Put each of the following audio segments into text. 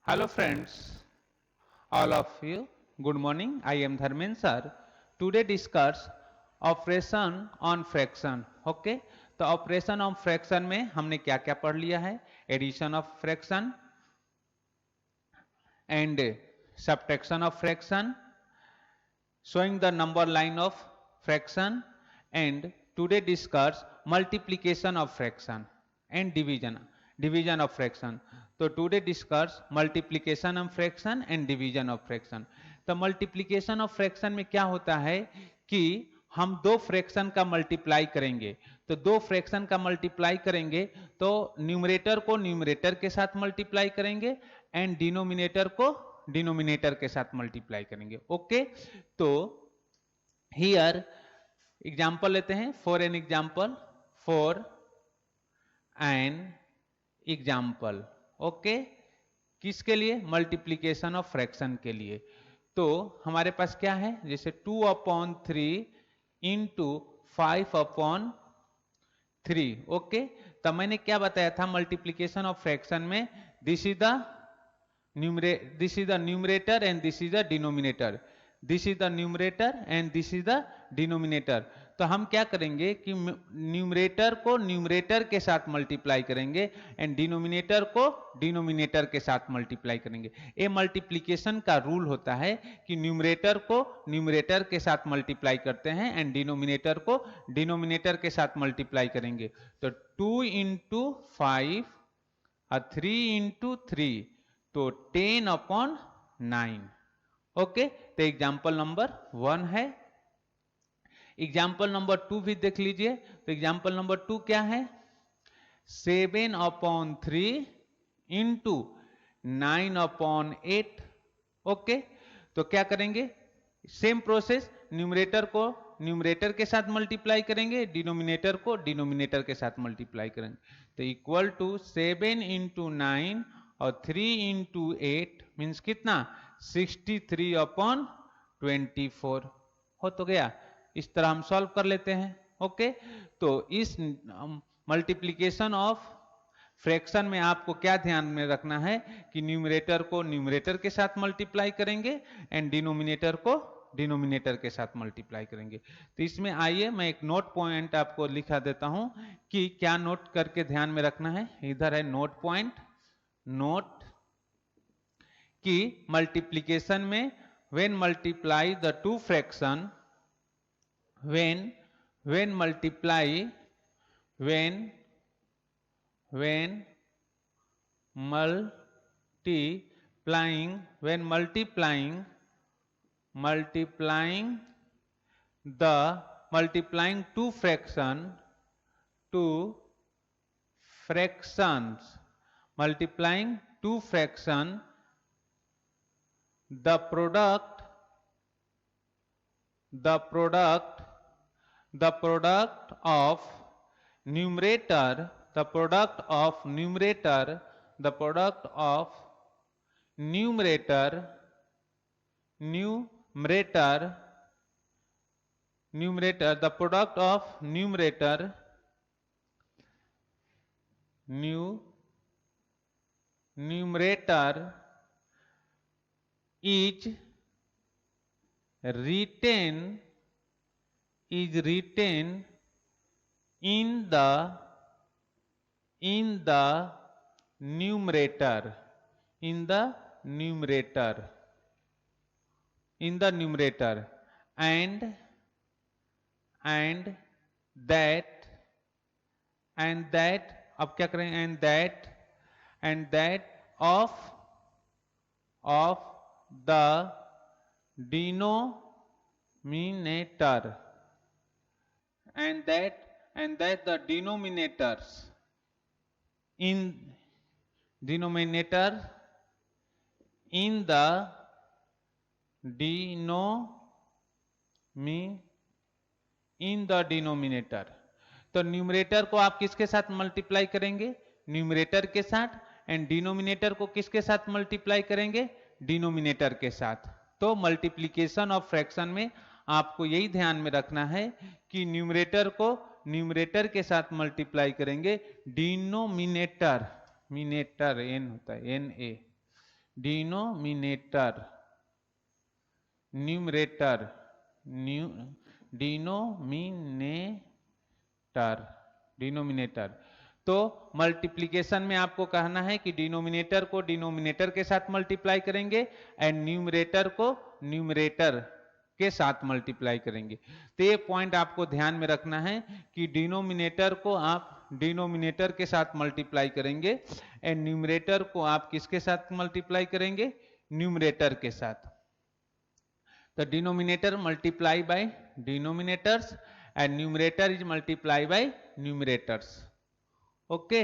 Hello friends, all of you. Good morning. I am Dharmen sir. Today discuss operation on fraction. Okay, तो operation on fraction में हमने क्या क्या पढ़ लिया है? Addition of fraction and subtraction of fraction, showing the number line of fraction, and today discuss multiplication of fraction and division of fraction. तो today discuss multiplication of fraction and division of fraction. तो multiplication of fraction में क्या होता है कि हम दो fraction का मल्टीप्लाई करेंगे. तो दो फ्रैक्शन का मल्टीप्लाई करेंगे तो न्यूमरेटर को न्यूमरेटर के साथ मल्टीप्लाई करेंगे एंड डिनोमिनेटर को डिनोमिनेटर के साथ मल्टीप्लाई करेंगे. ओके, तो हियर एग्जांपल लेते हैं. For an example, for an example. Okay, किसके लिए? मल्टीप्लीकेशन ऑफ फ्रैक्शन के लिए. तो हमारे पास क्या है? जैसे 2/3 इंटू 5/3. ओके, तब मैंने क्या बताया था मल्टीप्लीकेशन ऑफ फ्रैक्शन में? This is the numerator and this is the denominator. This is the numerator and this is the denominator. तो हम क्या करेंगे कि न्यूमरेटर को न्यूमरेटर के साथ मल्टीप्लाई करेंगे एंड डिनोमिनेटर को डिनोमिनेटर के साथ मल्टीप्लाई करेंगे. ये मल्टीप्लिकेशन का रूल होता है कि न्यूमरेटर को न्यूमरेटर के साथ मल्टीप्लाई करते हैं एंड डिनोमिनेटर को डिनोमिनेटर के साथ मल्टीप्लाई करेंगे. तो 2 इंटू 5 और 3 इंटू 3, तो 10/9. ओके, तो एग्जाम्पल नंबर 1 है. एग्जाम्पल नंबर 2 भी देख लीजिए. तो एग्जाम्पल नंबर 2 क्या है? 7/3 इंटू 9/8. ओके, तो क्या करेंगे? सेम प्रोसेस, न्यूमरेटर को न्यूमरेटर के साथ मल्टीप्लाई करेंगे, डिनोमिनेटर को डिनोमिनेटर के साथ मल्टीप्लाई करेंगे. तो इक्वल टू 7 इंटू 9 और 3 इंटू 8 मीन्स कितना? 63/24. हो तो गया. इस तरह हम सॉल्व कर लेते हैं. ओके, तो इस मल्टीप्लीकेशन ऑफ फ्रैक्शन में आपको क्या ध्यान में रखना है कि न्यूमरेटर को न्यूमरेटर के साथ मल्टीप्लाई करेंगे एंड डिनोमिनेटर को डिनोमिनेटर के साथ मल्टीप्लाई करेंगे. तो इसमें आइए मैं एक नोट पॉइंट आपको लिखा देता हूं कि क्या नोट करके ध्यान में रखना है. इधर है नोट पॉइंट. नोट कि मल्टीप्लीकेशन में when multiply the two fraction, when multiply when multiplying the multiplying two fractions, multiplying two fraction, the product of numerator is written in the numerator, and that अब क्या करें? and that of the denominator, and that the denominators in denominator in the denominator. तो numerator को आप किसके साथ multiply करेंगे? Numerator के साथ. एंड डिनोमिनेटर को किसके साथ मल्टीप्लाई करेंगे? डिनोमिनेटर के साथ. तो मल्टीप्लीकेशन ऑफ फ्रैक्शन में आपको यही ध्यान में रखना है कि न्यूमरेटर को न्यूमरेटर के साथ मल्टीप्लाई करेंगे, डिनोमिनेटर मिनेटर एन होता है, N A, denominator, numerator, denominator, denominator. तो मल्टीप्लिकेशन में आपको कहना है कि डिनोमिनेटर को डिनोमिनेटर के साथ मल्टीप्लाई करेंगे एंड न्यूमरेटर को न्यूमरेटर के साथ मल्टीप्लाई करेंगे। तो ये पॉइंट आपको ध्यान में रखना है कि डिनोमिनेटर को आप डिनोमिनेटर के साथ मल्टीप्लाई करेंगे एंड न्यूमरेटर को आप किसके साथ मल्टीप्लाई करेंगे? न्यूमरेटर के साथ। तो denominator multiply by denominators and numerator is multiply by numerators. Okay,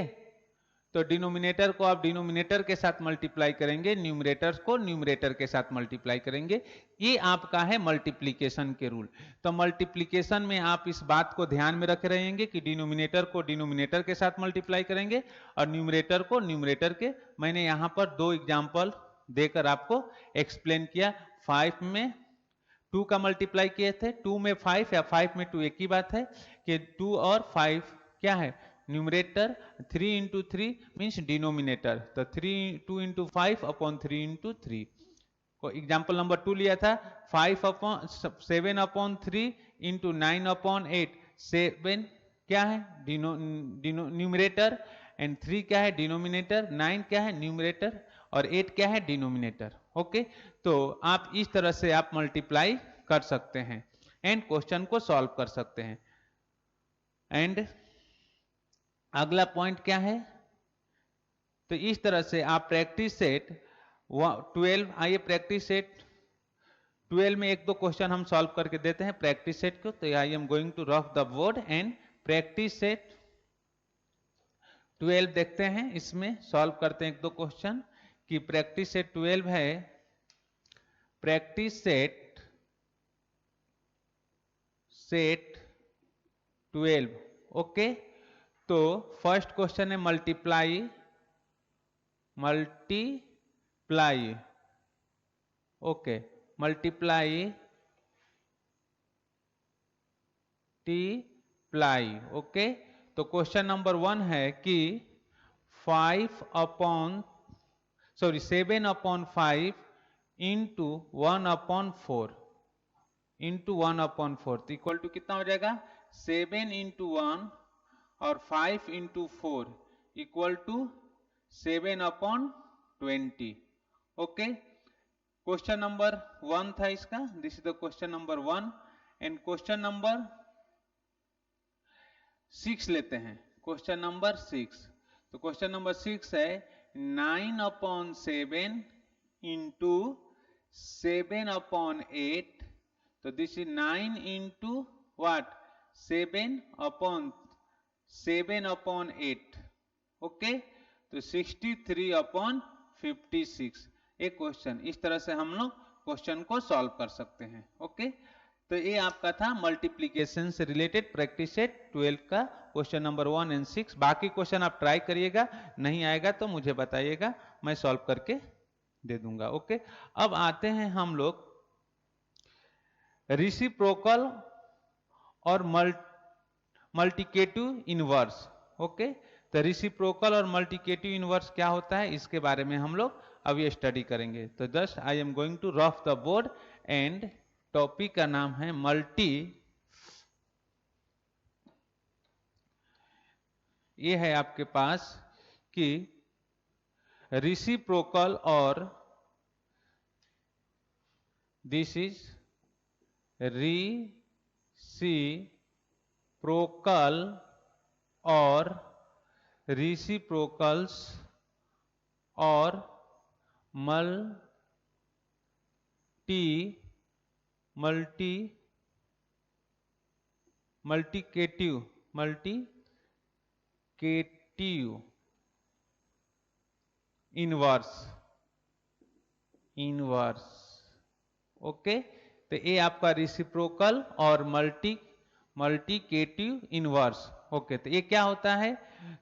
तो डिनोमिनेटर को आप डिनोमिनेटर के साथ मल्टीप्लाई करेंगे, न्यूमरेटर्स को न्यूमरेटर के साथ मल्टीप्लाई करेंगे। ये आपका है मल्टीप्लिकेशन के रूल। तो मल्टीप्लिकेशन में आप इस बात को ध्यान में रख रहेंगे कि डिनोमिनेटर को डिनोमिनेटर के साथ मल्टीप्लाई करेंगे और न्यूमरेटर को न्यूमरेटर के। मैंने यहां पर दो एग्जाम्पल देकर आपको एक्सप्लेन किया। 5 में 2 का मल्टीप्लाई किए थे, 2 में 5 या 5 में 2 एक ही बात है कि 2 और 5 क्या है? न्यूमरेटर। 3 into 3 means denominator. तो 2 इंटू 5 अपॉन 3 इंटू 3 को एग्जाम्पल नंबर 2 लिया था। 7 अपॉन 3 इंटू 9 अपॉन 8। 7 क्या है? न्यूमरेटर एंड 3 क्या है? डिनोमिनेटर। 9 क्या है? न्यूमरेटर और 8 क्या है? डिनोमिनेटर। ओके, तो आप इस तरह से आप मल्टीप्लाई कर सकते हैं एंड क्वेश्चन को सॉल्व कर सकते हैं। एंड अगला पॉइंट क्या है? तो इस तरह से आप प्रैक्टिस सेट 12, आइए प्रैक्टिस सेट 12 में एक दो क्वेश्चन हम सॉल्व करके देते हैं प्रैक्टिस सेट को। तो I am going to rough the board and practice set 12 देखते हैं, इसमें सॉल्व करते हैं एक दो क्वेश्चन कि प्रैक्टिस सेट 12 है। Practice set 12। ओके, तो फर्स्ट क्वेश्चन है मल्टीप्लाई। ओके, मल्टीप्लाई ओके, तो क्वेश्चन नंबर 1 है कि 7 अपॉन 5 इंटू 1/4 इंटू 1/4 तो इक्वल टू कितना हो जाएगा? 7 इंटू 1 और 5 into 4 equal to 7/20। Okay, question number 1 था इसका। This is the question number 1 and question number 6 लेते हैं। क्वेश्चन नंबर 6, तो क्वेश्चन नंबर 6 है 9/7 इंटू 7/8। तो this is 9 into what? 7/8। Okay, तो 63/56 एक क्वेश्चन। इस तरह से हम लोग क्वेश्चन को सॉल्व कर सकते हैं। ओके, तो ये आपका था मल्टीप्लिकेशन से रिलेटेड प्रैक्टिस सेट 12 का क्वेश्चन नंबर 1 एंड 6। बाकी क्वेश्चन आप ट्राई करिएगा, नहीं आएगा तो मुझे बताइएगा, मैं सॉल्व करके दे दूंगा। ओके, अब आते हैं हम लोग रेसिप्रोकल और मल्टीप्लिकेटिव इनवर्स। ओके, तो रेसिप्रोकल और मल्टीप्लिकेटिव इनवर्स क्या होता है इसके बारे में हम लोग अभी स्टडी करेंगे। तो just I am going to rough the board and topic का नाम है ये है आपके पास कि रेसिप्रोकल और दिस इज रेसिप्रोकल और रेसिप्रोकल्स और मल्टीप्लिकेटिव इनवर्स। ओके, तो ये आपका रेसिप्रोकल और मल्टीप्लिकेटिव इनवर्स। ओके, तो ये क्या होता है?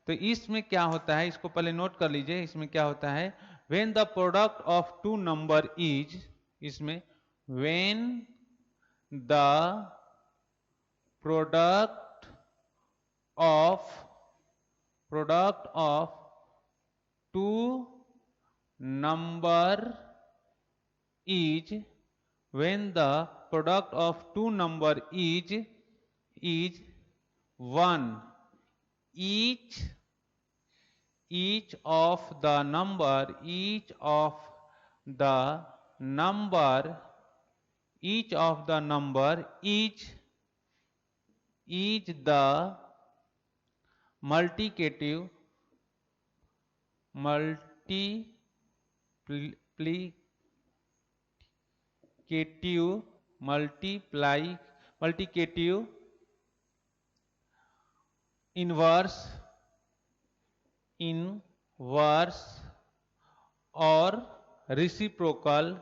तो इसमें क्या होता है इसको पहले नोट कर लीजिए। इसमें क्या होता है? When the product of two number is, इसमें when the product of two number is when the product of two number is 1. Each of the number is the multiplicative inverse or reciprocals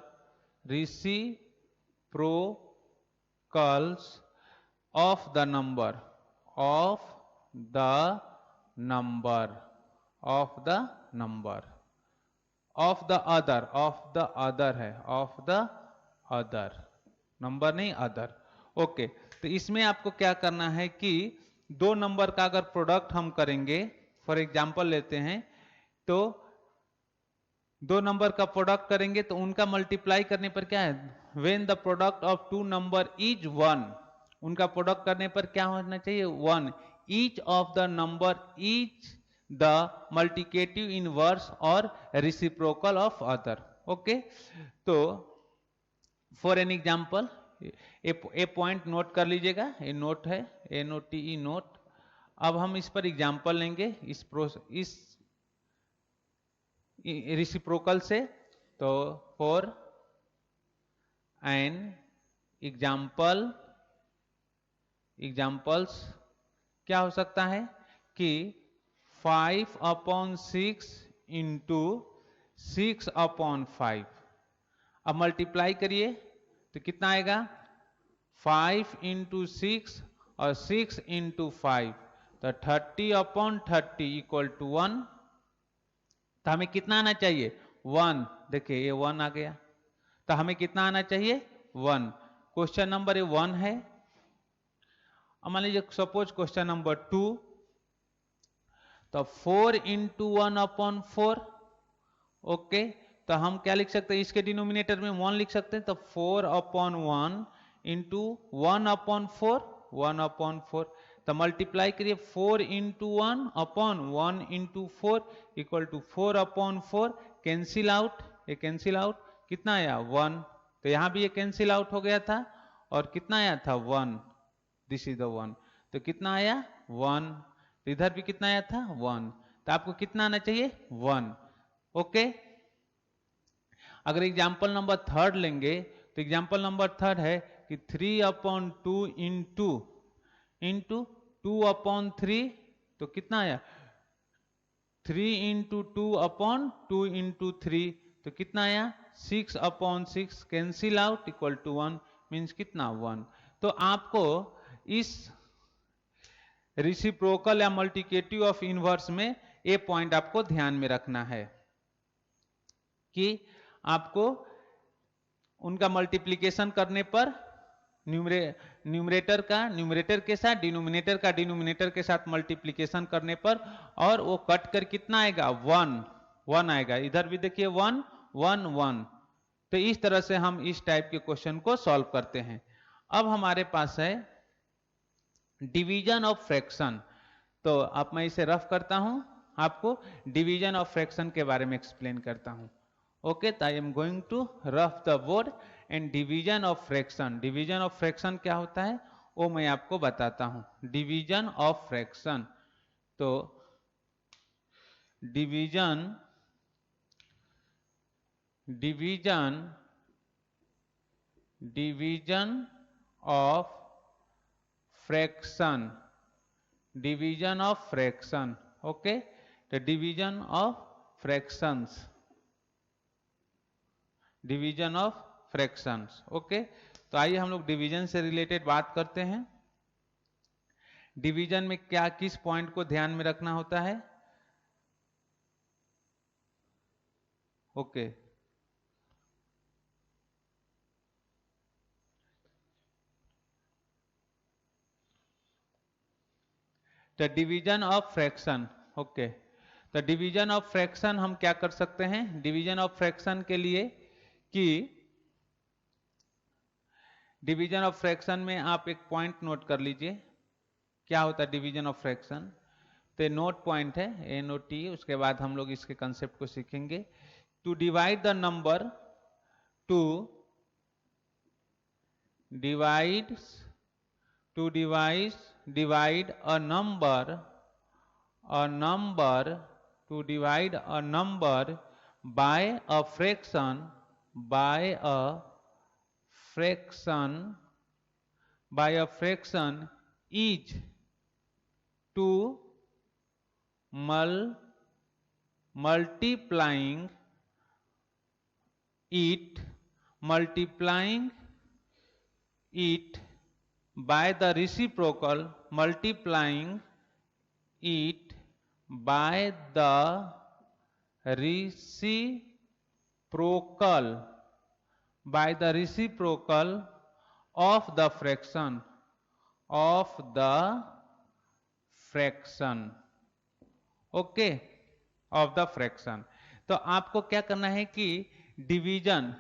of the number of the number of the number of the other है of the other number नहीं other. Okay, तो इसमें आपको क्या करना है कि दो नंबर का अगर प्रोडक्ट हम करेंगे, फॉर एग्जांपल लेते हैं, तो दो नंबर का प्रोडक्ट करेंगे तो उनका मल्टीप्लाई करने पर क्या है, when the product of two number is 1, उनका प्रोडक्ट करने पर क्या होना चाहिए 1। Each of the number is the multiplicative inverse और रेसिप्रोकल ऑफ अदर। ओके, तो for an example a point note कर लीजिएगा, ये नोट है NOTE नोट। अब हम इस पर एग्जाम्पल लेंगे इस रेसिप्रोकल से। तो फॉर एन एग्जाम्पल्स क्या हो सकता है कि 5/6 इंटू 6/5। अब मल्टीप्लाई करिए तो कितना आएगा 5 इंटू 6 और 6 इंटू 5, तो 30/30 इक्वल टू 1। तो हमें कितना आना चाहिए 1। देखिए ये 1 आ गया, तो हमें कितना आना चाहिए 1। क्वेश्चन नंबर 1 है। अब मान लीजिए सपोज क्वेश्चन नंबर 2, तो 4 इंटू 1/4। ओके, तो हम क्या लिख सकते हैं, इसके डिनोमिनेटर में 1 लिख सकते हैं, तो 4/1 इंटू 1/4। तो मल्टीप्लाई करिए 4 into 1/1 into 4 equal to 4/4। Cancel out, ये कैंसिल आउट, कितना आया 1। तो यहां भी ये कैंसिल आउट हो गया था और कितना आया था 1, दिस इज द 1। तो कितना आया 1, तो इधर भी कितना आया था 1। तो आपको कितना आना चाहिए 1। ओके, अगर एग्जाम्पल नंबर 3 लेंगे तो एग्जाम्पल नंबर 3 है कि 3/2 इंटू 2/3। तो कितना आया 3 इंटू 2/2 इंटू 3, तो कितना आया 6/6। Cancel out equal to 1, means कितना 1। तो आपको इस रेसिप्रोकल या मल्टीप्लिकेटिव ऑफ इनवर्स में ये पॉइंट आपको ध्यान में रखना है कि आपको उनका मल्टीप्लिकेशन करने पर न्यूमरेटर के साथ डिनोमिनेटर के साथ मल्टीप्लिकेशन करने पर, और वो कट कर कितना आएगा 1 आएगा। इधर भी देखिए 1 1 1। तो इस तरह से हम इस टाइप के क्वेश्चन को सॉल्व करते हैं। अब हमारे पास है डिवीजन ऑफ फ्रैक्शन। तो अब मैं इसे रफ करता हूं, आपको डिवीजन ऑफ फ्रैक्शन के बारे में एक्सप्लेन करता हूं। ओके, तो I am going to rough the board and division of fraction. Division of fraction क्या होता है वो मैं आपको बताता हूं। डिवीजन ऑफ फ्रैक्शन, तो division of fraction, division of fraction. Okay, तो division of fractions, division of fractions. Okay, तो आइए हम लोग डिवीजन से रिलेटेड बात करते हैं। डिवीजन में क्या किस पॉइंट को ध्यान में रखना होता है। ओके, तो डिवीजन ऑफ फ्रैक्शन। ओके, तो डिवीजन ऑफ फ्रैक्शन हम क्या कर सकते हैं, डिवीजन ऑफ फ्रैक्शन के लिए कि डिवीजन ऑफ फ्रैक्शन में आप एक पॉइंट नोट कर लीजिए, क्या होता है डिवीजन ऑफ फ्रैक्शन। तो नोट पॉइंट है NOT, उसके बाद हम लोग इसके कंसेप्ट को सीखेंगे। To divide the number, to divide divide a number to divide a number by a fraction is to multiplying it by the reciprocal, multiplying it by the reciprocal of the fraction okay, of the fraction. तो आपको क्या करना है कि division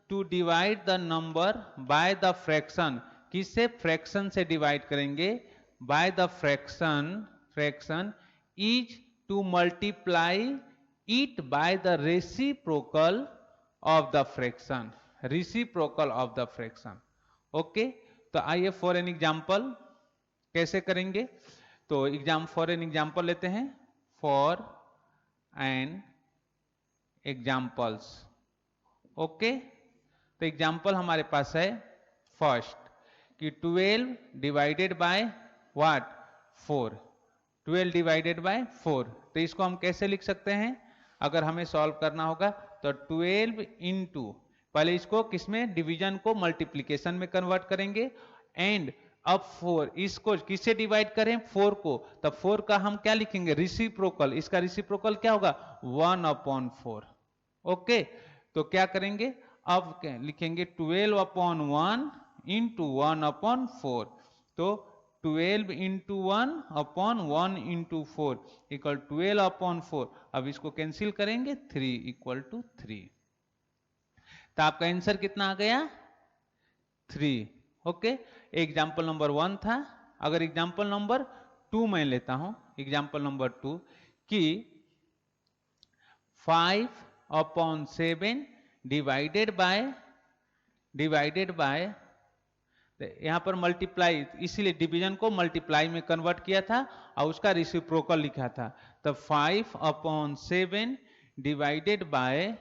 to divide the number by the fraction, किससे, fraction से divide करेंगे, by the fraction is to multiply it by the reciprocal of the fraction, okay. तो आइए फॉर एन एग्जांपल कैसे करेंगे, तो फॉर एन एग्जांपल लेते हैं, फॉर एन एग्जांपल्स, ओके। तो एग्जांपल हमारे पास है फर्स्ट कि 12 divided by what, 4, 12 divided by 4। तो इसको हम कैसे लिख सकते हैं, अगर हमें सॉल्व करना होगा तो 12 इंटू, पहले इसको किसमें, डिवीजन को मल्टीप्लीकेशन में कन्वर्ट करेंगे, एंड अब 4 इसको किससे डिवाइड करें, 4 को, तब 4 का हम क्या लिखेंगे, रिसिप्रोकल, इसका रिसिप्रोकल क्या होगा, 1/4, ओके। तो क्या करेंगे, अब क्या लिखेंगे, 12/1 इंटू 1/4, तो 12 इंटू 1/1 इंटू 4 इक्वल 12/4। अब इसको कैंसिल करेंगे, 3 इक्वल टू 3। तो आपका आंसर कितना आ गया, 3, ओके। एग्जाम्पल नंबर 1 था। अगर एग्जाम्पल नंबर 2 मैं लेता हूं, एग्जाम्पल नंबर 2 कि 5/7 डिवाइडेड बाय, यहां पर मल्टीप्लाई, इसीलिए डिवीजन को मल्टीप्लाई में कन्वर्ट किया था और उसका रिसिप्रोकल लिखा था। तो 5/7 डिवाइडेड बाय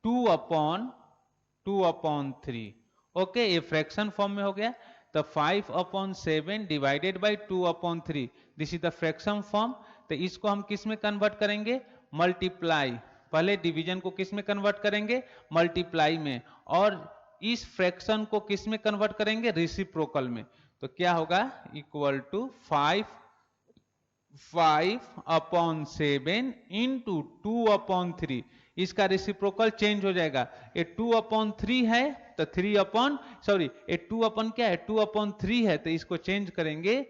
2/3, ओके, ये फ्रैक्शन फॉर्म में हो गया। तो 5/7 divided by 2/3, this is the fraction form. तो इसको हम किस में कन्वर्ट करेंगे, मल्टीप्लाई, पहले डिवीजन को किस में कन्वर्ट करेंगे, मल्टीप्लाई में, और इस फ्रैक्शन को किस में कन्वर्ट करेंगे, रेसिप्रोकल में। तो क्या होगा, इक्वल टू 5/7 इंटू 2/3, इसका रेसिप्रोकल चेंज हो जाएगा, ये 2/3 है तो 3 ये 2 क्या है, 2/3 है, तो इसको चेंज करेंगे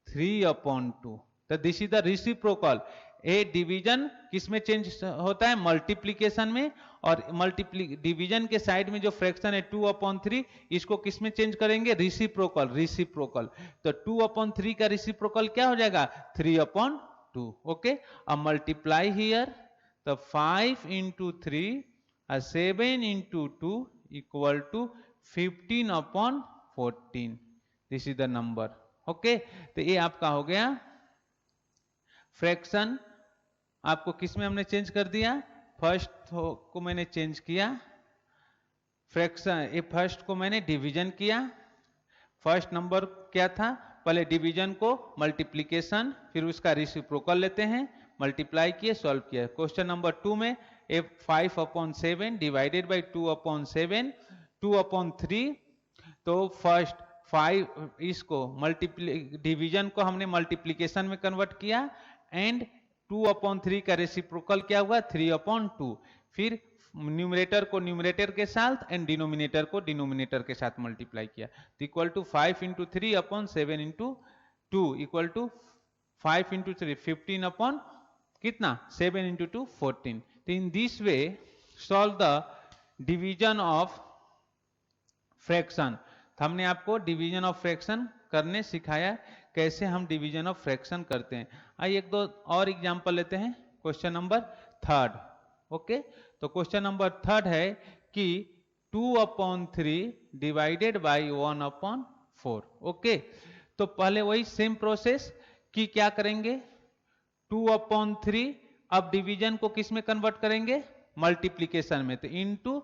3/2। तो this is the reciprocal. A division किस में चेंज होता है, मल्टीप्लीकेशन में, और डिवीजन के साइड में जो फ्रैक्शन है 2/3, इसको किस में चेंज करेंगे, रिसिप्रोकल। तो 2/3 का रिसिप्रोकल क्या हो जाएगा, 3/2, ओके। अब मल्टीप्लाई हियर, तो 5 इंटू 3 और 7 into 2 equal to 15/14, this is the number, okay. तो ये आपका हो गया फ्रैक्शन। आपको किस में हमने चेंज कर दिया, फर्स्ट को मैंने चेंज किया, फ्रैक्शन, ये फर्स्ट को मैंने डिवीजन किया। फर्स्ट नंबर क्या था, पहले डिवीजन को मल्टीप्लीकेशन, फिर उसका रेसिप्रोकल लेते हैं, मल्टीप्लाई किए, सॉल्व किया। क्वेश्चन नंबर 2 में 5/7 डिवाइडेड बाई 2/7, 2/3, तो फर्स्ट 5 इसको डिवीजन को हमने मल्टीप्लीकेशन में कन्वर्ट किया, एंड 2/3 का रेसिप्रोकल क्या हुआ, 3/2, फिर न्यूमरेटर को न्यूमरेटर के साथ एंड डिनोमिनेटर को डिनोमिनेटर के साथ मल्टीप्लाई किया। तो equal to 5 into 3/7 into 2 equal to 5 into 3 15 upon कितना 7 इंटू 2 14। तो in this way solve the division of fraction. हमने आपको डिवीजन ऑफ फ्रैक्शन करने सिखाया, कैसे हम डिवीजन ऑफ फ्रैक्शन करते हैं। आइए एक दो और एग्जांपल लेते हैं। Question number third. ओके, तो क्वेश्चन नंबर थर्ड है कि 2/3 डिवाइडेड बाई 1/4। ओके, तो पहले वही सेम प्रोसेस कि क्या करेंगे 2/3, अब डिवीजन को किस में कन्वर्ट करेंगे मल्टीप्लीकेशन में, तो इनटू,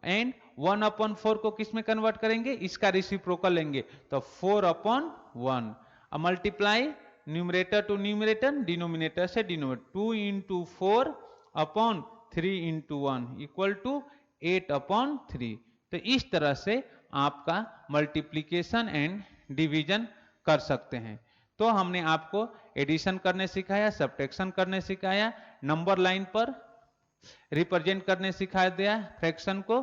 एंड 1/4 को किस में कन्वर्ट करेंगे, इसका रेसिप्रोकल लेंगे तो 4/1। अब multiply numerator to numerator, denominator से denominator, 2 into 4/3 into 1 equal to 8/3। तो इस तरह से आपका मल्टीप्लीकेशन एंड डिवीजन कर सकते हैं। तो हमने आपको एडिशन करने सिखाया, सब्ट्रैक्शन करने सिखाया, नंबर लाइन पर रिप्रेजेंट करने सिखा दिया फ्रैक्शन को,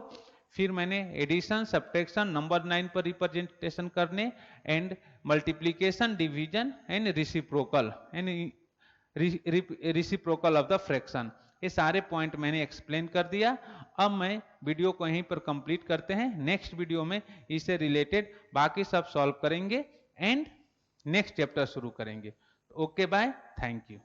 फिर मैंने एडिशन सब्ट्रैक्शन नंबर लाइन पर रिप्रेजेंटेशन करने, and multiplication division and reciprocal of the fraction, ये सारे पॉइंट मैंने एक्सप्लेन कर दिया। अब मैं वीडियो को यहीं पर कंप्लीट करते हैं। नेक्स्ट वीडियो में इससे रिलेटेड बाकी सब सॉल्व करेंगे एंड नेक्स्ट चैप्टर शुरू करेंगे। Okay bye, thank you.